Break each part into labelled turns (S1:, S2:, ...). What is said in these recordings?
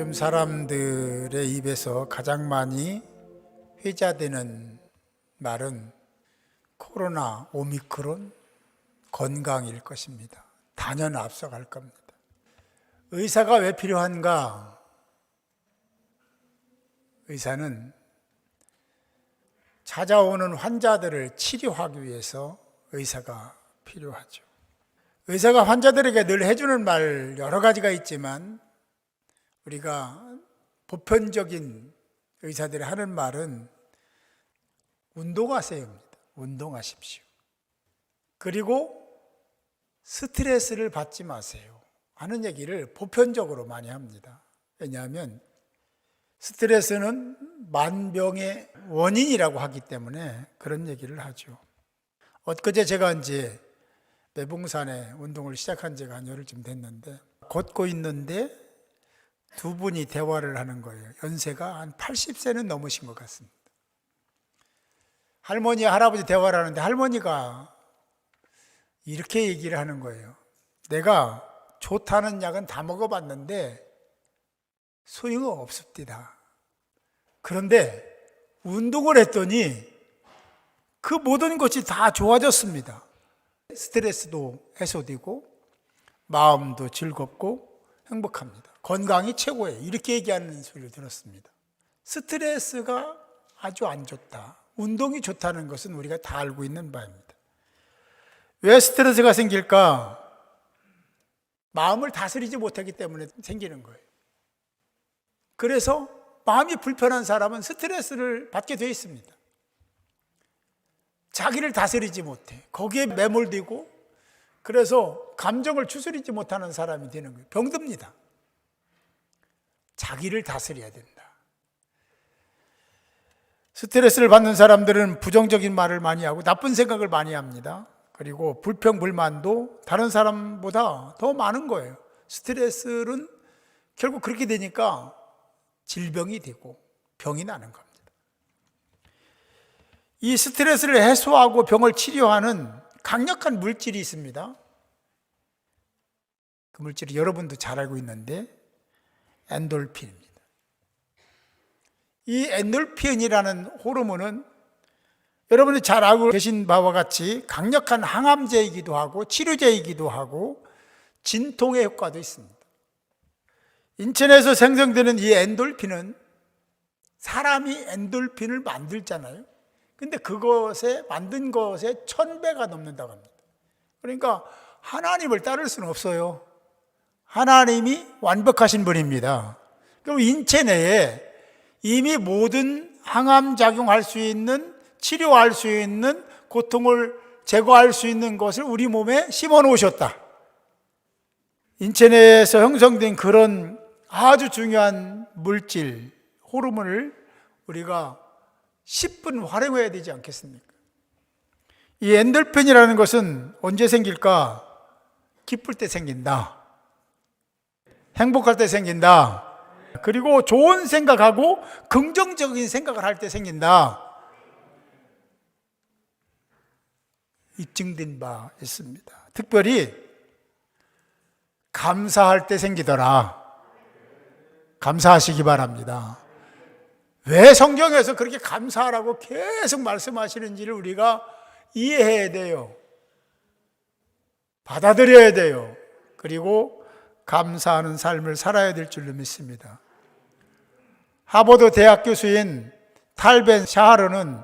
S1: 요즘 사람들의 입에서 가장 많이 회자되는 말은 코로나, 오미크론, 건강일 것입니다. 단연 앞서갈 겁니다. 의사가 왜 필요한가? 의사는 찾아오는 환자들을 치료하기 위해서 의사가 필요하죠. 의사가 환자들에게 늘 해주는 말 여러 가지가 있지만 우리가 보편적인 의사들이 하는 말은 운동하세요입니다. 운동하십시오. 그리고 스트레스를 받지 마세요 하는 얘기를 보편적으로 많이 합니다. 왜냐하면 스트레스는 만병의 원인이라고 하기 때문에 그런 얘기를 하죠. 엊그제 제가 이제 매봉산에 운동을 시작한 지가 한 열흘쯤 됐는데 걷고 있는데 두 분이 대화를 하는 거예요. 연세가 한 80세는 넘으신 것 같습니다. 할머니, 할아버지 대화를 하는데 할머니가 이렇게 얘기를 하는 거예요. 내가 좋다는 약은 다 먹어봤는데 소용이 없습니다. 그런데 운동을 했더니 그 모든 것이 다 좋아졌습니다. 스트레스도 해소되고 마음도 즐겁고 행복합니다. 건강이 최고예요. 이렇게 얘기하는 소리를 들었습니다. 스트레스가 아주 안 좋다. 운동이 좋다는 것은 우리가 다 알고 있는 바입니다. 왜 스트레스가 생길까? 마음을 다스리지 못하기 때문에 생기는 거예요. 그래서 마음이 불편한 사람은 스트레스를 받게 되어 있습니다. 자기를 다스리지 못해. 거기에 매몰되고 그래서 감정을 추스리지 못하는 사람이 되는 거예요. 병듭니다. 자기를 다스려야 된다. 스트레스를 받는 사람들은 부정적인 말을 많이 하고 나쁜 생각을 많이 합니다. 그리고 불평불만도 다른 사람보다 더 많은 거예요. 스트레스는 결국 그렇게 되니까 질병이 되고 병이 나는 겁니다. 이 스트레스를 해소하고 병을 치료하는 강력한 물질이 있습니다. 그 물질이 여러분도 잘 알고 있는데 엔돌핀입니다. 이 엔돌핀이라는 호르몬은 여러분이 잘 알고 계신 바와 같이 강력한 항암제이기도 하고 치료제이기도 하고 진통의 효과도 있습니다. 인체내에서 생성되는 이 엔돌핀은 사람이 엔돌핀을 만들잖아요. 근데 그것에 만든 것에 1000배가 넘는다고 합니다. 그러니까 하나님을 따를 수는 없어요. 하나님이 완벽하신 분입니다. 그럼 인체 내에 이미 모든 항암작용할 수 있는, 치료할 수 있는, 고통을 제거할 수 있는 것을 우리 몸에 심어 놓으셨다. 인체 내에서 형성된 그런 아주 중요한 물질, 호르몬을 우리가 10분 활용해야 되지 않겠습니까? 이 엔돌핀이라는 것은 언제 생길까? 기쁠 때 생긴다. 행복할 때 생긴다. 그리고 좋은 생각하고 긍정적인 생각을 할 때 생긴다. 입증된 바 있습니다. 특별히 감사할 때 생기더라. 감사하시기 바랍니다. 왜 성경에서 그렇게 감사하라고 계속 말씀하시는지를 우리가 이해해야 돼요. 받아들여야 돼요. 그리고 감사하는 삶을 살아야 될 줄로 믿습니다. 하버드 대학 교수인 탈벤 샤하르는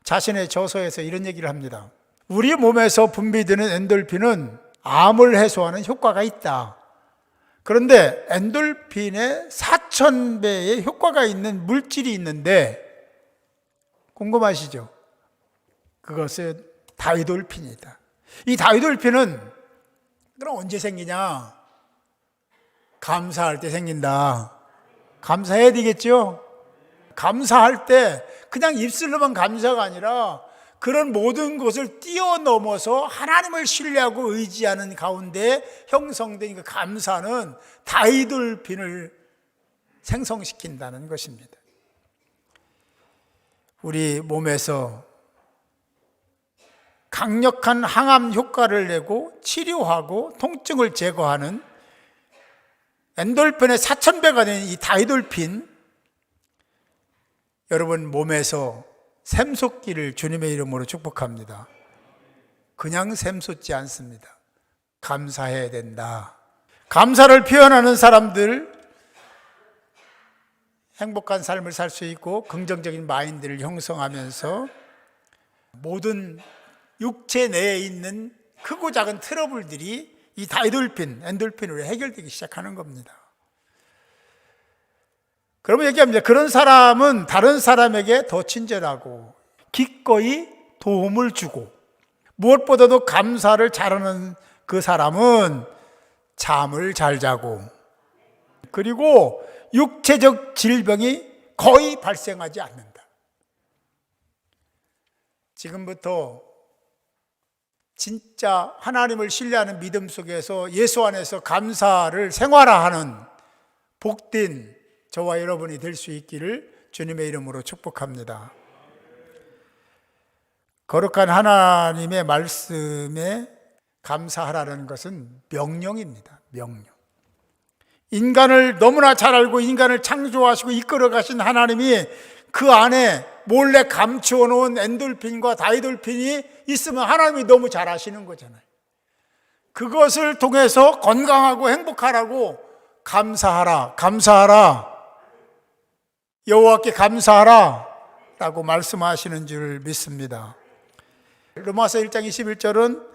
S1: 자신의 저서에서 이런 얘기를 합니다. 우리 몸에서 분비되는 엔돌핀은 암을 해소하는 효과가 있다. 그런데 엔돌핀에 4000배의 효과가 있는 물질이 있는데 궁금하시죠? 그것은 다이돌핀이다. 이 다이돌핀은 그럼 언제 생기냐? 감사할 때 생긴다. 감사해야 되겠죠? 감사할 때 그냥 입술로만 감사가 아니라 그런 모든 것을 뛰어넘어서 하나님을 신뢰하고 의지하는 가운데 형성된 그 감사는 다이돌핀을 생성시킨다는 것입니다. 우리 몸에서 강력한 항암 효과를 내고 치료하고 통증을 제거하는 엔돌핀의 4,000배가 된 이 다이돌핀, 여러분 몸에서 샘솟기를 주님의 이름으로 축복합니다. 그냥 샘솟지 않습니다. 감사해야 된다. 감사를 표현하는 사람들 행복한 삶을 살 수 있고 긍정적인 마인드를 형성하면서 모든 육체 내에 있는 크고 작은 트러블들이 이 다이돌핀, 엔돌핀으로 해결되기 시작하는 겁니다. 그러면 얘기합니다. 그런 사람은 다른 사람에게 더 친절하고 기꺼이 도움을 주고 무엇보다도 감사를 잘하는 그 사람은 잠을 잘 자고 그리고 육체적 질병이 거의 발생하지 않는다. 지금부터 진짜 하나님을 신뢰하는 믿음 속에서 예수 안에서 감사를 생활화하는 복된 저와 여러분이 될 수 있기를 주님의 이름으로 축복합니다. 거룩한 하나님의 말씀에 감사하라는 것은 명령입니다. 명령. 인간을 너무나 잘 알고 인간을 창조하시고 이끌어 가신 하나님이 그 안에 몰래 감추어 놓은 엔돌핀과 다이돌핀이 있으면 하나님이 너무 잘 아시는 거잖아요. 그것을 통해서 건강하고 행복하라고 감사하라, 감사하라, 여호와께 감사하라 라고 말씀하시는 줄 믿습니다. 로마서 1장 21절은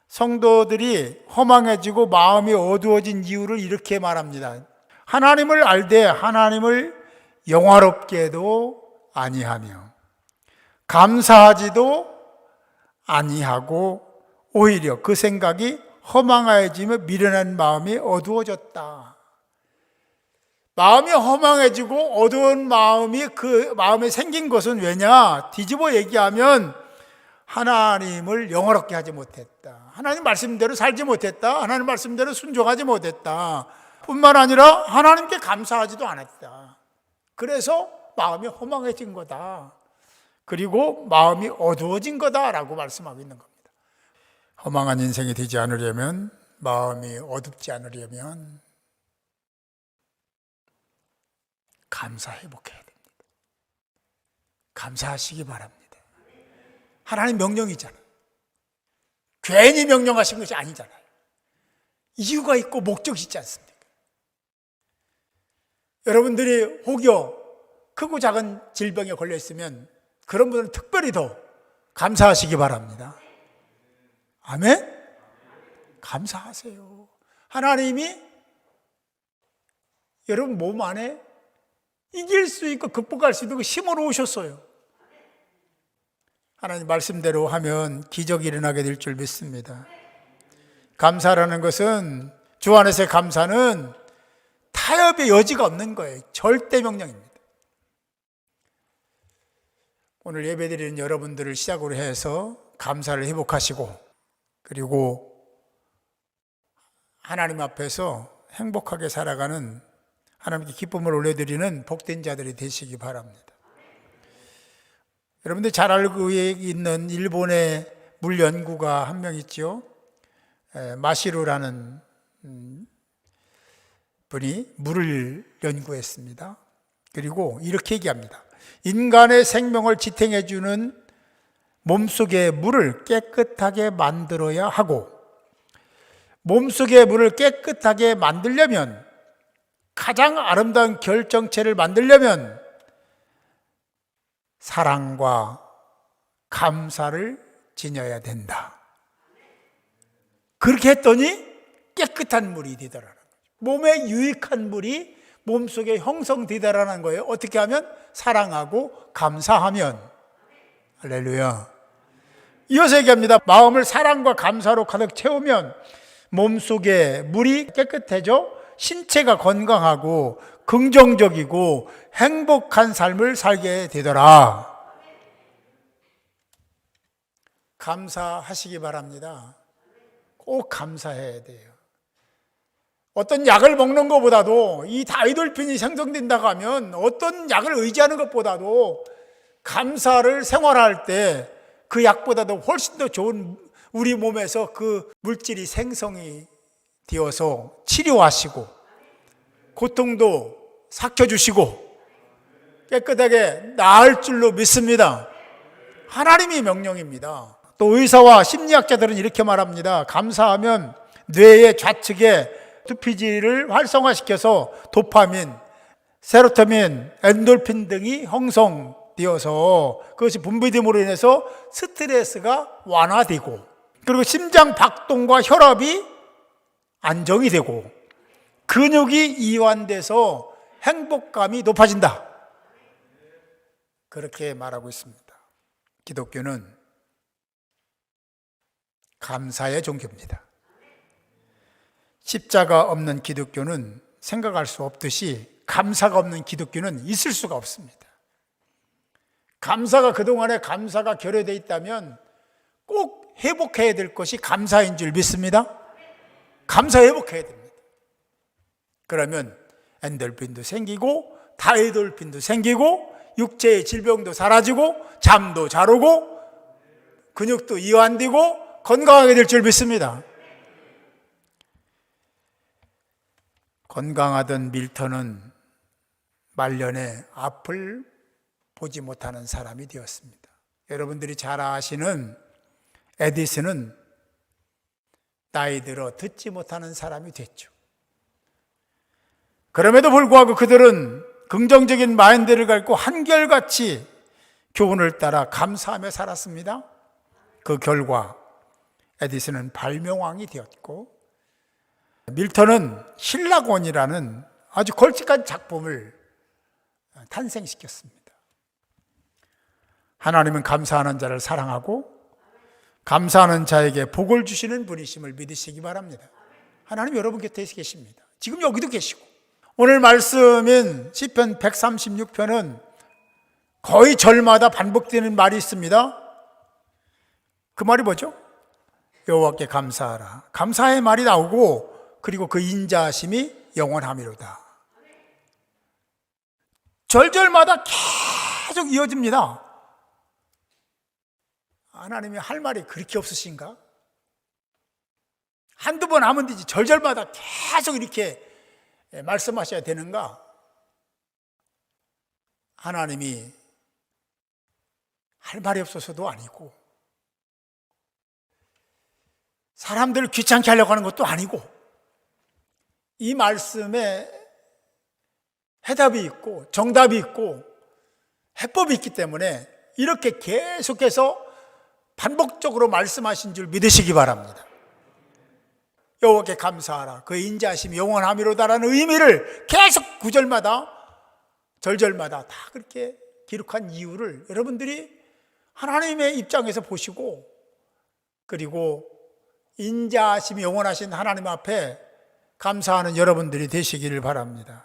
S1: 성도들이 허망해지고 마음이 어두워진 이유를 이렇게 말합니다. 하나님을 알되 하나님을 영화롭게도 아니하며 감사하지도 아니하고 오히려 그 생각이 허망해지며 미련한 마음이 어두워졌다. 마음이 허망해지고 어두운 마음이 그 마음에 생긴 것은 왜냐? 뒤집어 얘기하면 하나님을 영화롭게 하지 못했다. 하나님 말씀대로 살지 못했다. 하나님 말씀대로 순종하지 못했다. 뿐만 아니라 하나님께 감사하지도 않았다. 그래서 마음이 허망해진 거다. 그리고 마음이 어두워진 거다라고 말씀하고 있는 겁니다. 허망한 인생이 되지 않으려면, 마음이 어둡지 않으려면 감사 회복해야 됩니다. 감사하시기 바랍니다. 하나님 명령이잖아요. 괜히 명령하신 것이 아니잖아요. 이유가 있고 목적이 있지 않습니까? 여러분들이 혹여 크고 작은 질병에 걸려 있으면 그런 분들은 특별히 더 감사하시기 바랍니다. 아멘? 감사하세요. 하나님이 여러분 몸 안에 이길 수 있고 극복할 수 있는 힘으로 오셨어요. 하나님 말씀대로 하면 기적이 일어나게 될 줄 믿습니다. 감사라는 것은, 주 안에서의 감사는 타협의 여지가 없는 거예요. 절대 명령입니다. 오늘 예배드리는 여러분들을 시작으로 해서 감사를 회복하시고, 그리고 하나님 앞에서 행복하게 살아가는, 하나님께 기쁨을 올려드리는 복된 자들이 되시기 바랍니다. 여러분들 잘 알고 있는 일본의 물 연구가 한 명 있죠. 마시루라는 분이 물을 연구했습니다. 그리고 이렇게 얘기합니다. 인간의 생명을 지탱해주는 몸속의 물을 깨끗하게 만들어야 하고, 몸속의 물을 깨끗하게 만들려면, 가장 아름다운 결정체를 만들려면 사랑과 감사를 지녀야 된다. 그렇게 했더니 깨끗한 물이 되더라는 거죠. 몸에 유익한 물이 몸속에 형성되더라는 거예요. 어떻게 하면? 사랑하고 감사하면. 할렐루야. 이어서 얘기합니다. 마음을 사랑과 감사로 가득 채우면 몸속에 물이 깨끗해져 신체가 건강하고 긍정적이고 행복한 삶을 살게 되더라. 감사하시기 바랍니다. 꼭 감사해야 돼요. 어떤 약을 먹는 것보다도, 이 다이돌핀이 생성된다고 하면 어떤 약을 의지하는 것보다도 감사를 생활할 때 그 약보다도 훨씬 더 좋은 우리 몸에서 그 물질이 생성이 되어서 치료하시고 고통도 삭혀주시고 깨끗하게 나을 줄로 믿습니다. 하나님의 명령입니다. 또 의사와 심리학자들은 이렇게 말합니다. 감사하면 뇌의 좌측에 두피질을 활성화시켜서 도파민, 세로토닌, 엔돌핀 등이 형성되어서 그것이 분비됨으로 인해서 스트레스가 완화되고, 그리고 심장 박동과 혈압이 안정이 되고, 근육이 이완돼서 행복감이 높아진다. 그렇게 말하고 있습니다. 기독교는 감사의 종교입니다. 십자가 없는 기독교는 생각할 수 없듯이 감사가 없는 기독교는 있을 수가 없습니다. 감사가 그동안에 감사가 결여되어 있다면 꼭 회복해야 될 것이 감사인 줄 믿습니다. 감사 회복해야 됩니다. 그러면 엔돌핀도 생기고 다이돌핀도 생기고 육체의 질병도 사라지고 잠도 잘 오고 근육도 이완되고 건강하게 될 줄 믿습니다. 건강하던 밀턴은 말년에 앞을 보지 못하는 사람이 되었습니다. 여러분들이 잘 아시는 에디슨은 나이 들어 듣지 못하는 사람이 됐죠. 그럼에도 불구하고 그들은 긍정적인 마인드를 갖고 한결같이 교훈을 따라 감사하며 살았습니다. 그 결과 에디슨은 발명왕이 되었고, 밀턴은 신라곤이라는 아주 걸쭉한 작품을 탄생시켰습니다. 하나님은 감사하는 자를 사랑하고 감사하는 자에게 복을 주시는 분이심을 믿으시기 바랍니다. 하나님 여러분 곁에 계십니다. 지금 여기도 계시고, 오늘 말씀인 시편 136편은 거의 절마다 반복되는 말이 있습니다. 그 말이 뭐죠? 여호와께 감사하라. 감사의 말이 나오고, 그리고 그 인자하심이 영원하미로다. 절절마다 계속 이어집니다. 하나님이 할 말이 그렇게 없으신가? 한두 번 하면 되지 절절마다 계속 이렇게 말씀하셔야 되는가? 하나님이 할 말이 없어서도 아니고, 사람들을 귀찮게 하려고 하는 것도 아니고, 이 말씀에 해답이 있고 정답이 있고 해법이 있기 때문에 이렇게 계속해서 반복적으로 말씀하신 줄 믿으시기 바랍니다. 여호와께 감사하라. 그의 인자하심이 영원하미로다라는 의미를 계속 구절마다 절절마다 다 그렇게 기록한 이유를 여러분들이 하나님의 입장에서 보시고, 그리고 인자하심이 영원하신 하나님 앞에 감사하는 여러분들이 되시기를 바랍니다.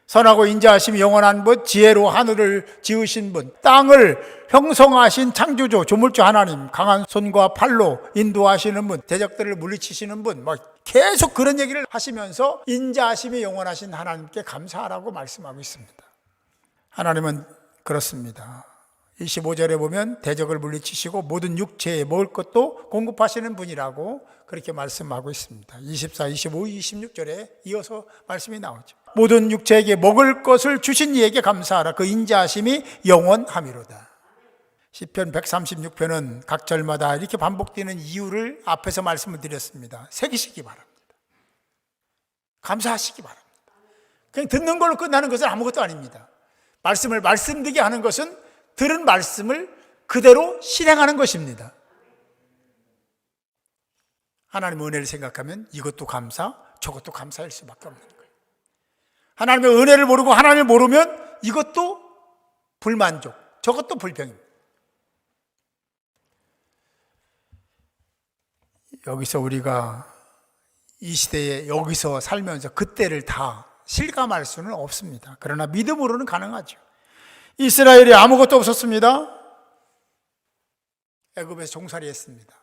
S1: 선하고 인자하심이 영원한 분, 지혜로 하늘을 지으신 분, 땅을 형성하신 창조주, 조물주 하나님, 강한 손과 팔로 인도하시는 분, 대적들을 물리치시는 분, 계속 그런 얘기를 하시면서 인자하심이 영원하신 하나님께 감사하라고 말씀하고 있습니다. 하나님은 그렇습니다. 25절에 보면 대적을 물리치시고 모든 육체에 먹을 것도 공급하시는 분이라고 그렇게 말씀하고 있습니다. 24, 25, 26절에 이어서 말씀이 나오죠. 모든 육체에게 먹을 것을 주신 이에게 감사하라. 그 인자하심이 영원하미로다. 시편 136편은 각 절마다 이렇게 반복되는 이유를 앞에서 말씀을 드렸습니다. 새기시기 바랍니다. 감사하시기 바랍니다. 그냥 듣는 걸로 끝나는 것은 아무것도 아닙니다. 말씀을 말씀드리게 하는 것은 들은 말씀을 그대로 실행하는 것입니다. 하나님의 은혜를 생각하면 이것도 감사, 저것도 감사할 수밖에 없는 거예요. 하나님의 은혜를 모르고 하나님을 모르면 이것도 불만족, 저것도 불평입니다. 여기서 우리가 이 시대에 여기서 살면서 그때를 다 실감할 수는 없습니다. 그러나 믿음으로는 가능하죠. 이스라엘이 아무것도 없었습니다. 애굽에서 종살이 했습니다.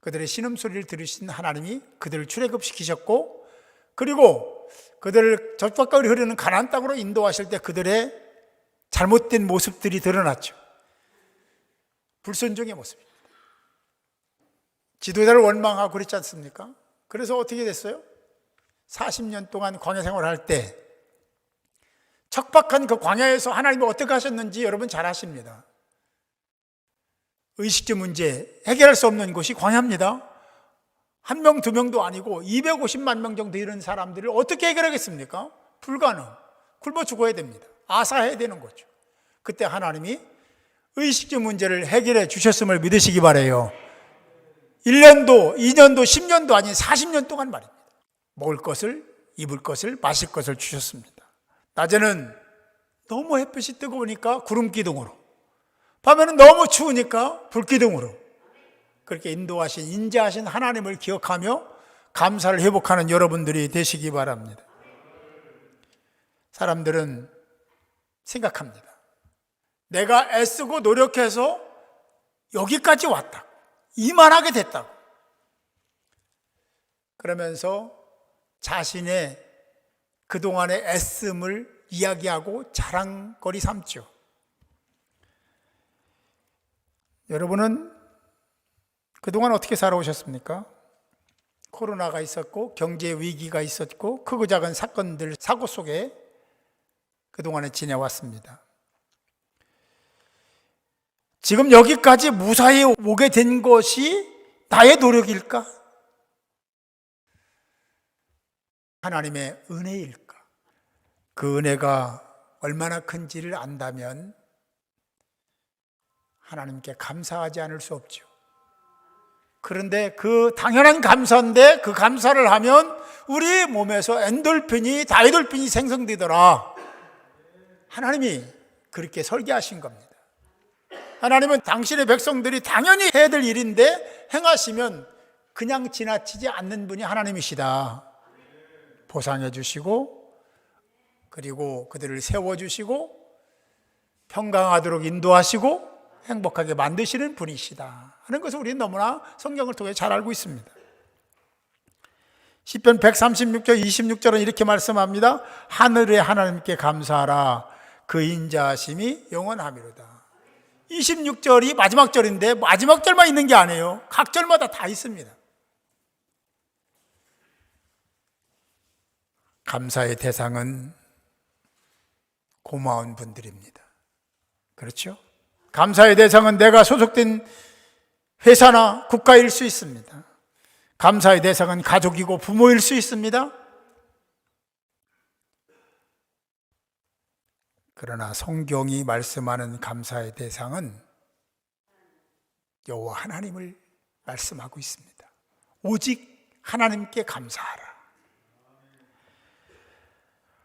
S1: 그들의 신음소리를 들으신 하나님이 그들을 출애굽시키셨고, 그리고 그들을 저쪽과 흐르는 가나안 땅으로 인도하실 때 그들의 잘못된 모습들이 드러났죠. 불순종의 모습입니다. 지도자를 원망하고 그랬지 않습니까? 그래서 어떻게 됐어요? 40년 동안 광야 생활할 때 척박한 그 광야에서 하나님이 어떻게 하셨는지 여러분 잘 아십니다. 의식주 문제 해결할 수 없는 곳이 광야입니다. 한 명, 두 명도 아니고 250만 명 정도 이런 사람들을 어떻게 해결하겠습니까? 불가능. 굶어 죽어야 됩니다. 아사해야 되는 거죠. 그때 하나님이 의식주 문제를 해결해 주셨음을 믿으시기 바라요. 1년도, 2년도, 10년도 아닌 40년 동안 말입니다. 먹을 것을, 입을 것을, 마실 것을 주셨습니다. 낮에는 너무 햇빛이 뜨거우니까 구름 기둥으로, 밤에는 너무 추우니까 불 기둥으로, 그렇게 인도하신, 인자하신 하나님을 기억하며 감사를 회복하는 여러분들이 되시기 바랍니다. 사람들은 생각합니다. 내가 애쓰고 노력해서 여기까지 왔다, 이만하게 됐다고. 그러면서 자신의 그동안의 애씀을 이야기하고 자랑거리 삼죠. 여러분은 그동안 어떻게 살아오셨습니까? 코로나가 있었고 경제 위기가 있었고 크고 작은 사건들, 사고 속에 그동안에 지내왔습니다. 지금 여기까지 무사히 오게 된 것이 나의 노력일까? 하나님의 은혜일까? 그 은혜가 얼마나 큰지를 안다면 하나님께 감사하지 않을 수 없죠. 그런데 그 당연한 감사인데 그 감사를 하면 우리 몸에서 엔돌핀이, 다이돌핀이 생성되더라. 하나님이 그렇게 설계하신 겁니다. 하나님은 당신의 백성들이 당연히 해야 될 일인데 행하시면 그냥 지나치지 않는 분이 하나님이시다. 보상해 주시고, 그리고 그들을 세워주시고, 평강하도록 인도하시고, 행복하게 만드시는 분이시다 하는 것을 우리는 너무나 성경을 통해 잘 알고 있습니다. 시편 136절 26절은 이렇게 말씀합니다. 하늘의 하나님께 감사하라. 그 인자하심이 영원하미로다. 26절이 마지막 절인데 마지막 절만 있는 게 아니에요. 각 절마다 다 있습니다. 감사의 대상은 고마운 분들입니다. 그렇죠? 감사의 대상은 내가 소속된 회사나 국가일 수 있습니다. 감사의 대상은 가족이고 부모일 수 있습니다. 그러나 성경이 말씀하는 감사의 대상은 여호와 하나님을 말씀하고 있습니다. 오직 하나님께 감사하라.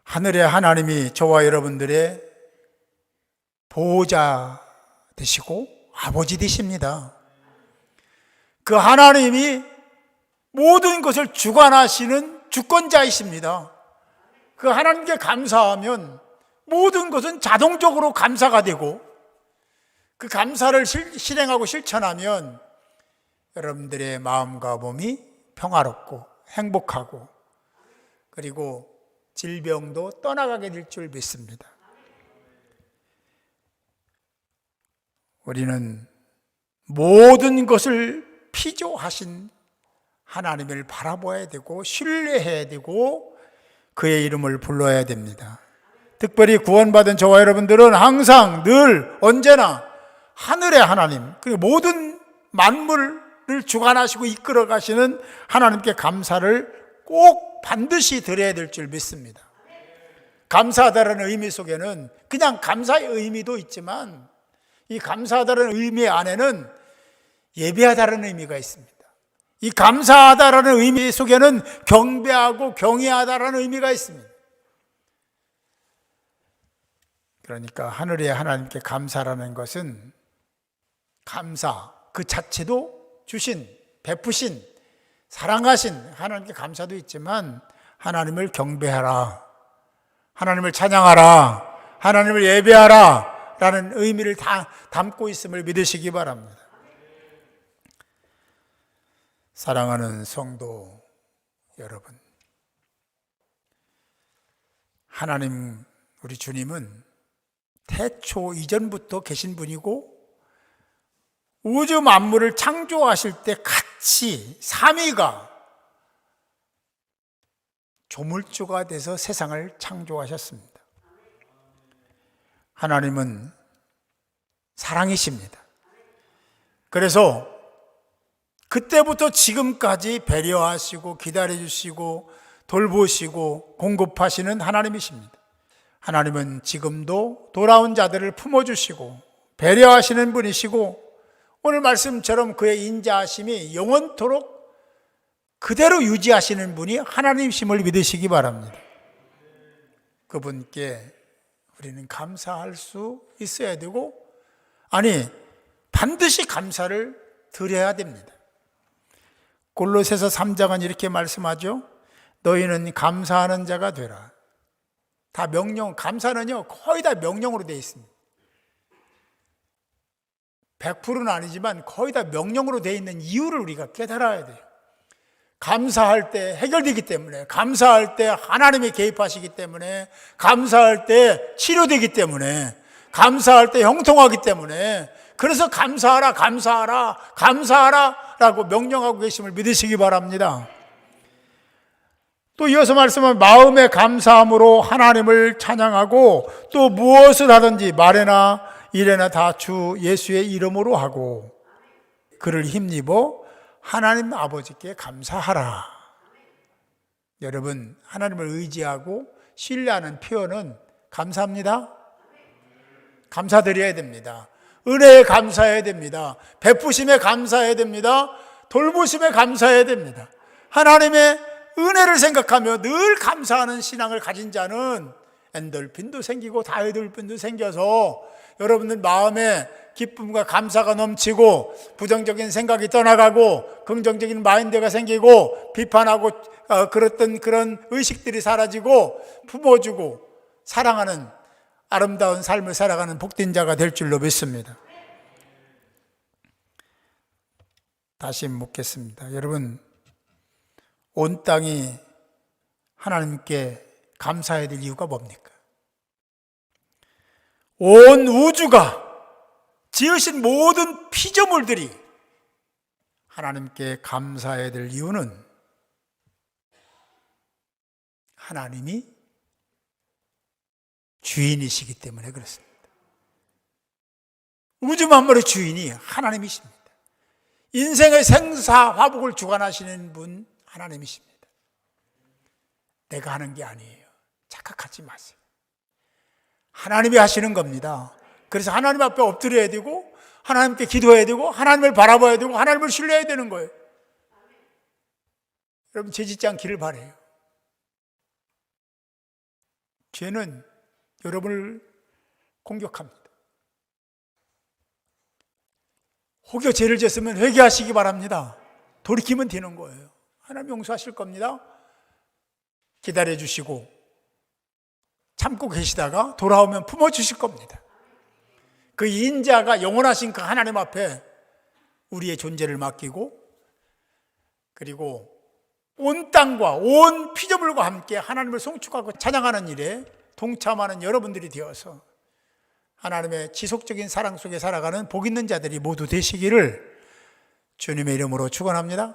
S1: 하늘의 하나님이 저와 여러분들의 보호자 되시고 아버지 되십니다. 그 하나님이 모든 것을 주관하시는 주권자이십니다. 그 하나님께 감사하면 모든 것은 자동적으로 감사가 되고, 그 감사를 실행하고 실천하면 여러분들의 마음과 몸이 평화롭고 행복하고, 그리고 질병도 떠나가게 될 줄 믿습니다. 우리는 모든 것을 피조하신 하나님을 바라봐야 되고 신뢰해야 되고 그의 이름을 불러야 됩니다. 특별히 구원받은 저와 여러분들은 항상 늘 언제나 하늘의 하나님, 그리고 모든 만물을 주관하시고 이끌어 가시는 하나님께 감사를 꼭 반드시 드려야 될 줄 믿습니다. 감사하다라는 의미 속에는 그냥 감사의 의미도 있지만 이 감사하다라는 의미 안에는 예배하다라는 의미가 있습니다. 이 감사하다라는 의미 속에는 경배하고 경외하다라는 의미가 있습니다. 그러니까 하늘의 하나님께 감사라는 것은 감사 그 자체도 주신, 베푸신, 사랑하신 하나님께 감사도 있지만 하나님을 경배하라, 하나님을 찬양하라, 하나님을 예배하라 라는 의미를 다 담고 있음을 믿으시기 바랍니다. 사랑하는 성도 여러분, 하나님 우리 주님은 태초 이전부터 계신 분이고 우주 만물을 창조하실 때 같이 삼위가 조물주가 돼서 세상을 창조하셨습니다. 하나님은 사랑이십니다. 그래서 그때부터 지금까지 배려하시고 기다려주시고 돌보시고 공급하시는 하나님이십니다. 하나님은 지금도 돌아온 자들을 품어주시고 배려하시는 분이시고 오늘 말씀처럼 그의 인자하심이 영원토록 그대로 유지하시는 분이 하나님이심을 믿으시기 바랍니다. 그분께 우리는 감사할 수 있어야 되고, 아니 반드시 감사를 드려야 됩니다. 골로새서 3장은 이렇게 말씀하죠. 너희는 감사하는 자가 되라. 다 명령, 감사는요 거의 다 명령으로 되어 있습니다. 100%는 아니지만 거의 다 명령으로 되어 있는 이유를 우리가 깨달아야 돼요. 감사할 때 해결되기 때문에, 감사할 때 하나님이 개입하시기 때문에, 감사할 때 치료되기 때문에, 감사할 때 형통하기 때문에, 그래서 감사하라, 감사하라, 감사하라 라고 명령하고 계심을 믿으시기 바랍니다. 또 이어서 말씀은 마음의 감사함으로 하나님을 찬양하고 또 무엇을 하든지 말에나 일에나 다 주 예수의 이름으로 하고 그를 힘입어 하나님 아버지께 감사하라. 여러분, 하나님을 의지하고 신뢰하는 표현은 감사합니다. 감사드려야 됩니다. 은혜에 감사해야 됩니다. 베푸심에 감사해야 됩니다. 돌보심에 감사해야 됩니다. 하나님의 은혜를 생각하며 늘 감사하는 신앙을 가진 자는 엔돌핀도 생기고 다이돌핀도 생겨서 여러분들 마음에 기쁨과 감사가 넘치고 부정적인 생각이 떠나가고 긍정적인 마인드가 생기고 비판하고 그랬던 그런 의식들이 사라지고 품어주고 사랑하는 아름다운 삶을 살아가는 복된 자가 될 줄로 믿습니다. 다시 묻겠습니다. 여러분, 온 땅이 하나님께 감사해야 될 이유가 뭡니까? 온 우주가 지으신 모든 피조물들이 하나님께 감사해야 될 이유는 하나님이 주인이시기 때문에 그렇습니다. 우주 만물의 주인이 하나님이십니다. 인생의 생사화복을 주관하시는 분 하나님이십니다. 내가 하는 게 아니에요. 착각하지 마세요. 하나님이 하시는 겁니다. 그래서 하나님 앞에 엎드려야 되고 하나님께 기도해야 되고 하나님을 바라봐야 되고 하나님을 신뢰해야 되는 거예요. 여러분, 죄 짓지 않기를 바라요. 죄는 여러분을 공격합니다. 혹여 죄를 지었으면 회개하시기 바랍니다. 돌이키면 되는 거예요. 하나님 용서하실 겁니다. 기다려주시고 참고 계시다가 돌아오면 품어주실 겁니다. 그 인자가 영원하신 그 하나님 앞에 우리의 존재를 맡기고 그리고 온 땅과 온 피조물과 함께 하나님을 송축하고 찬양하는 일에 동참하는 여러분들이 되어서 하나님의 지속적인 사랑 속에 살아가는 복 있는 자들이 모두 되시기를 주님의 이름으로 축원합니다.